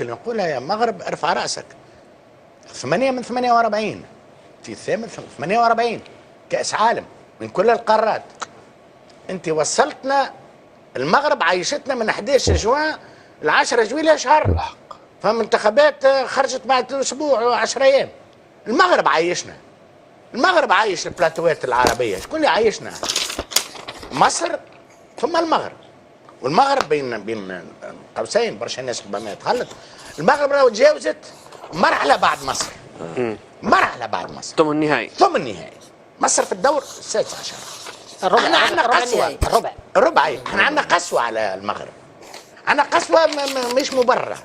اللي نقولها يا مغرب ارفع راسك. 8 من 48 في الثامن 48 كأس عالم من كل القارات. انت وصلتنا المغرب عايشتنا من 11 جوان ل 10 جويلية شهر. فمنتخبات خرجت بعد اسبوع و10 ايام. المغرب عايشنا. المغرب عايش البلاتوات العربيه. شكون اللي عايشنا؟ مصر ثم المغرب. والمغرب بين قوسين برشا ناس ربما يتخلط. المغرب لو تجاوزت مرحله بعد مصر. مرحله بعد مصر. ثم النهائي. ثم النهائي. مصر في الدور السادس عشر. الربع. عندنا قسوه. الربع. احنا عندنا قسوه على المغرب. عندنا قسوه مش مبرره.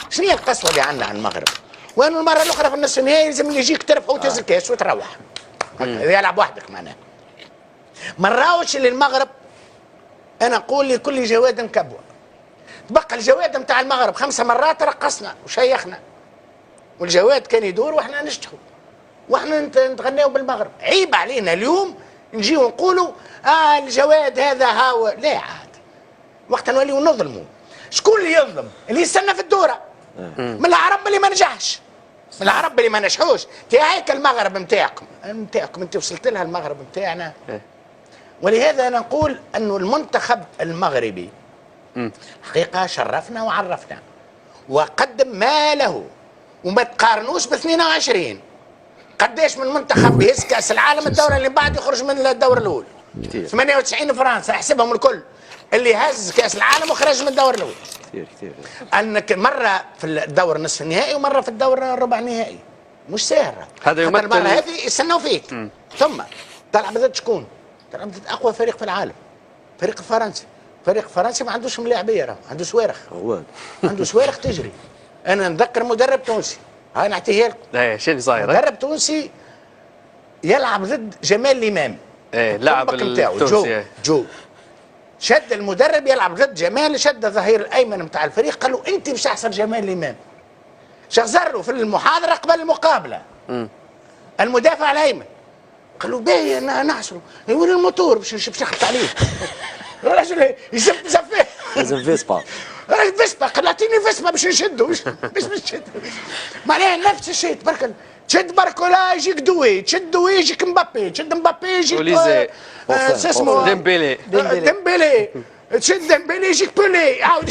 شنو هي القسوه اللي عندنا على المغرب؟ وين المره الاخرى في النصف النهائي لازم يجيك ترفع وتهز الكاس وتروح. يلعب وحدك معناها. ما نراوش للمغرب. انا اقول لكل جواد كبوه. تبقى الجواد نتاع المغرب 5 مرات رقصنا وشيخنا. والجواد كان يدور واحنا نشتغل. واحنا نتغناو بالمغرب. عيب علينا اليوم نجيو نقولوا الجواد هذا هاو. لا عاد. وقت نوليو نظلموا. شكون اللي يظلم؟ اللي يستنى في الدوره. من العرب اللي ما نجحش. من العرب اللي ما نجحوش. هيك المغرب نتاعكم انت وصلت لها المغرب نتاعنا. ولهذا انا نقول انه المنتخب المغربي حقيقه شرفنا وعرفنا وقدم ما له. وما تقارنوش ب 22 قديش من منتخب يهز كاس العالم الدوره اللي بعد يخرج من الدوره الاولى. 98 فرنسا احسبهم الكل اللي هز كاس العالم وخرج من الدور الاول. كثير انك مره في الدور نصف النهائي ومره في الدور الربع النهائي. مش سهله. هذا يمثل المره هذه يستنوا فيك. ثم تلعب ضد شكون؟ تلعب ضد اقوى فريق في العالم. فريق الفرنسي. فريق الفرنسي ما عندوش ملاعبيه راه عنده صواريخ. عنده صواريخ تجري. انا نذكر مدرب تونسي. هاي نعطيها لكم. ايه شو اللي صاير؟ مدرب تونسي يلعب ضد جمال الامام. ايه لاعب التونسي. جو شد المدرب يلعب ضد جمال. شد الظهير الايمن نتاع الفريق قال له انت مش احسن جمال الامام. شغزر له في المحاضره قبل المقابله. المدافع الايمن قال له باهي انا نحصره. وين الموتور باش نخبط عليه. الرجل يزفه. لازم فيسبا. فيسبا قال اعطيني فيسبا باش نشده باش نشده. معناها نفس الشيء تبارك. تشد باركولا يجيك دوي. تشد دوي يجيك مبابي. تشد مبابي يجيك اسمه ديمبيلي. تشد ديمبيلي يجيك بولي. عاود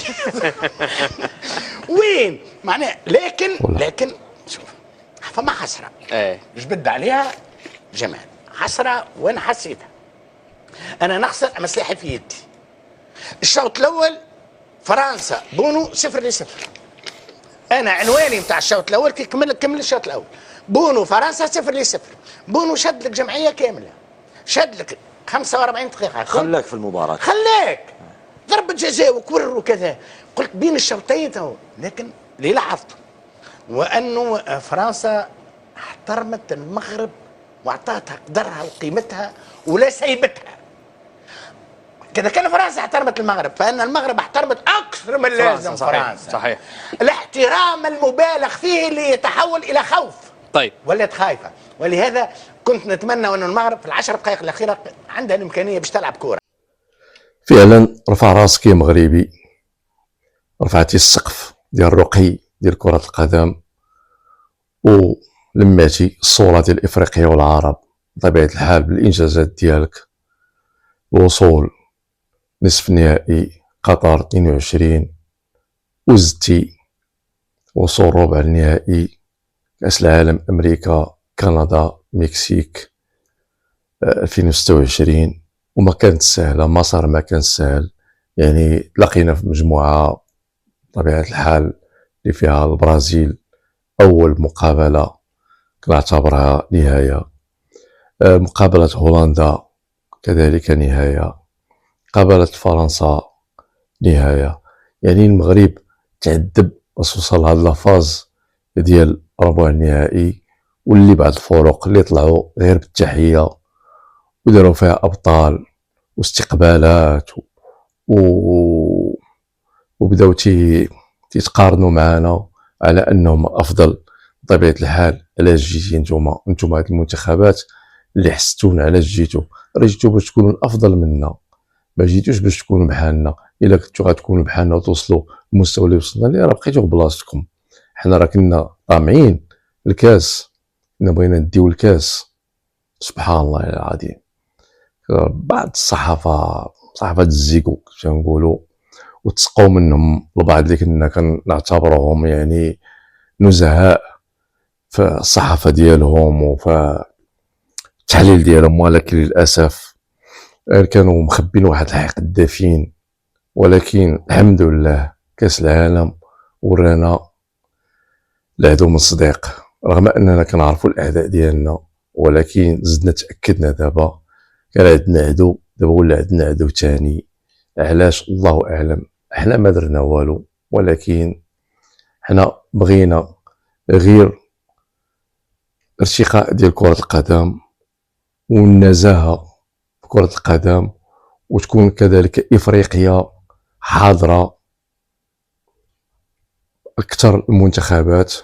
وين معناها. لكن شوف فما حسره. جبد عليها جمال. حسره وين حسيتها. انا نخسر مصلحه في يدي. الشوط الاول فرنسا بونو 0-0. انا عنواني نتاع الشوط الاول كي كمل الشوط الاول. بونو فرنسا 0-0. بونو شد لك جمعيه كامله. شد لك 45 دقيقه. خلاك في المباراه. خلاك ضربه جزاء وكور وكذا. قلت بين الشوطين تو. لكن اللي لاحظته وانه فرنسا احترمت المغرب واعطتها قدرها وقيمتها ولا سيبتها. كذا كان فرنسا احترمت المغرب فان المغرب احترمت اكثر من اللازم فرنسا. صحيح. الاحترام المبالغ فيه اللي يتحول الى خوف. طيب. ولات خايفه. ولهذا كنت نتمنى ان المغرب في ال10 دقائق الاخيره عندها الامكانيه باش تلعب كوره. فعلا رفع راسك يا مغربي. رفعتي السقف ديال الرقي ديال كره القدم ولماتي الصوره ديال افريقيا والعرب بطبيعه الحال بالانجازات ديالك. الوصول نصف نهائي قطر 22 وزدتي وصول ربع النهائي كأس العالم أمريكا كندا مكسيك 2026 وما كانت سهلة. مصر ما كانت سهل. يعني تلاقينا في مجموعة بطبيعة الحال اللي فيها البرازيل أول مقابلة كنعتبرها نهاية. مقابلة هولندا كذلك نهاية. قابلة فرنسا نهاية. يعني المغرب تعذب باش وصل لهاد لافاز ديال ربع النهائي واللي بعد الفرق اللي طلعوا غير بالتحية وداروا فيها أبطال واستقبالات وبداو تيتقارنوا معنا على أنهم أفضل. بطبيعة الحال علاش جيتي نتوما هاد المنتخبات اللي حستونا علاش جيتو. راه جيتو باش تكونوا الأفضل منا ما جيتوش باش تكونوا بحالنا. الا كنتو غتكونوا بحالنا وتوصلوا للمستوى اللي وصلنا ليه راه بقيتو بلاصتكم. حنا راه كنا طامعين الكاس، كنا بغينا نديو الكاس. سبحان الله العظيم، بعض الصحافه، صحافه الزيكو كيفاش نقولوا، وتسقوا منهم البعض اللي كنا كنعتبروهم يعني نزهاء في الصحافه ديالهم وفي التحليل ديالهم، ولكن للاسف كانوا مخبين واحد الحقد دفين. ولكن الحمد لله كاس العالم ورانا العدو من الصديق، رغم اننا كنعرفوا الاعداء ديالنا، ولكن زدنا تاكدنا دابا كان عندنا عدو، دابا ولا عندنا عدو ثاني. علاش؟ الله اعلم. حنا ما درنا والو، ولكن حنا بغينا غير ارتقاء ديال كرة القدم والنزاهة في كرة القدم، وتكون كذلك افريقيا حاضرة اكثر المنتخبات.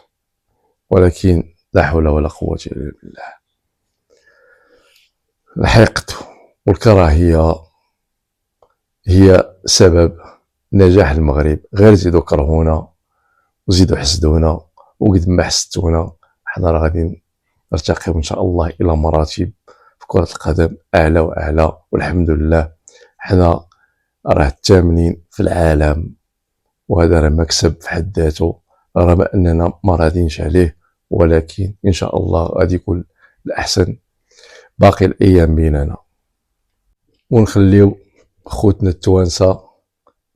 ولكن لا حول ولا قوة الا بالله. الحقد والكراهية هي سبب نجاح المغرب. غير زيدوا كرهونا وزيدوا حسدونا، وقد ما حسدونا حنا راه غادي نرتقيو ان شاء الله الى مراتب في كرة القدم اعلى واعلى. والحمد لله حنا راه الثامنين في العالم، وهذا راه مكسب في حد ذاته، رغم اننا ما راضينش عليه، ولكن ان شاء الله غادي يكون الاحسن باقي الايام بيننا. ونخليو خوتنا التوانسه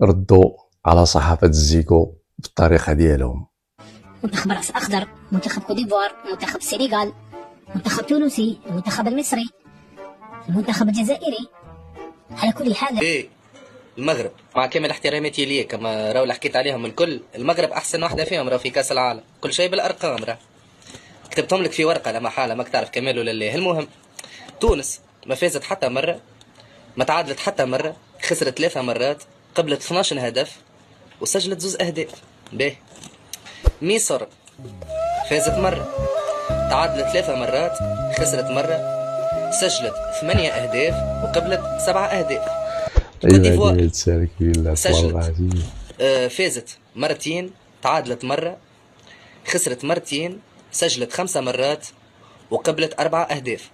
ردوا على صحافه الزيكو بالطريقه ديالهم. منتخب راس اخضر، منتخب كوديفوار، منتخب السنغال، منتخب تونسي، المنتخب المصري، المنتخب الجزائري. على كل حال ايه المغرب مع كامل احتراماتي ليك، كما راهو اللي حكيت عليهم الكل، المغرب احسن واحده فيهم راهو في كاس العالم، كل شيء بالارقام راه كتبتهم لك في ورقه لا محاله، ماك تعرف كمال ولا لا. المهم تونس ما فازت حتى مره، ما تعادلت حتى مره، خسرت 3 مرات، قبلت 12 هدف وسجلت 2 اهداف. باهي مصر فازت مره، تعادلت 3 مرات، خسرت مره، سجلت 8 اهداف وقبلت 7 اهداف. ايوا تسالك بالله سجلت فازت مرتين، تعادلت مرة، خسرت مرتين، سجلت 5 مرات وقبلت 4 أهداف.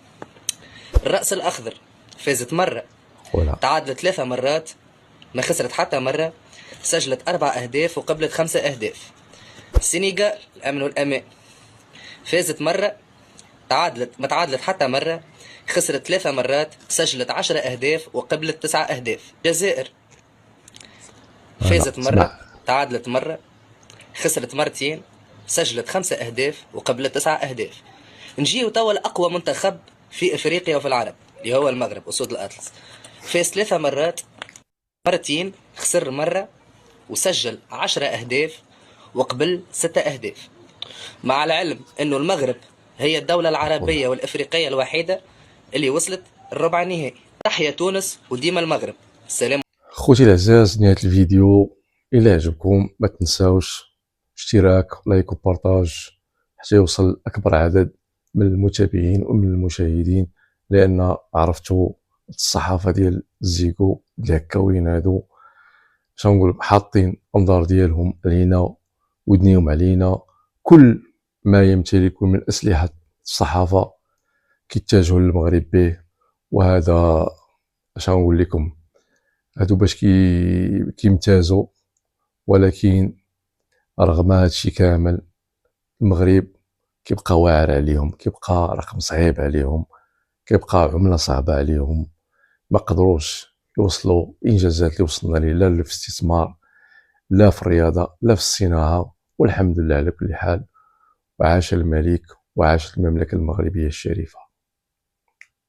الرأس الأخضر فازت مرة، تعادلت 3 مرات، ما خسرت حتى مرة، سجلت 4 أهداف وقبلت 5 أهداف. السنغال الأمن والأمان فازت مرة، ما تعادلت حتى مرة، خسرت 3 مرات، سجلت 10 أهداف وقبلت 9 أهداف. الجزائر فازت مرة، تعادلت مرة، خسرت مرتين، سجلت 5 أهداف وقبلت 9 أهداف. نجيو توا لأقوى منتخب في إفريقيا وفي العرب اللي هو المغرب، أسود الأطلس. فاز 3 مرات، مرتين خسر مرة، وسجل 10 أهداف وقبل 6 أهداف. مع العلم أنه المغرب هي الدولة العربية والإفريقية الوحيدة اللي وصلت الربع النهائي. تحيا تونس وديما المغرب. السلام. خوتي العزاز، نهاية الفيديو الى عجبكم ما تنساوش اشتراك لايك وبارطاج حتى يوصل اكبر عدد من المتابعين ومن المشاهدين، لان عرفتوا الصحافه ديال الزيكو اللي هكا وين هادو باش نقول حاطين انظار ديالهم علينا ودنيهم علينا. كل ما يمتلكون من اسلحه الصحافه كيتجهوا للمغرب به، وهذا اش نقول لكم، هادو باش كيمتازوا. ولكن رغم هادشي كامل المغرب كيبقى واعر عليهم، كيبقى رقم صعيب عليهم، كيبقى عملة صعبة عليهم. ما قدروش يوصلوا الانجازات اللي وصلنا ليه، لا في الاستثمار، لا في الرياضة، لا في الصناعة. والحمد لله على كل حال. وعاش الملك وعاش المملكة المغربية الشريفة.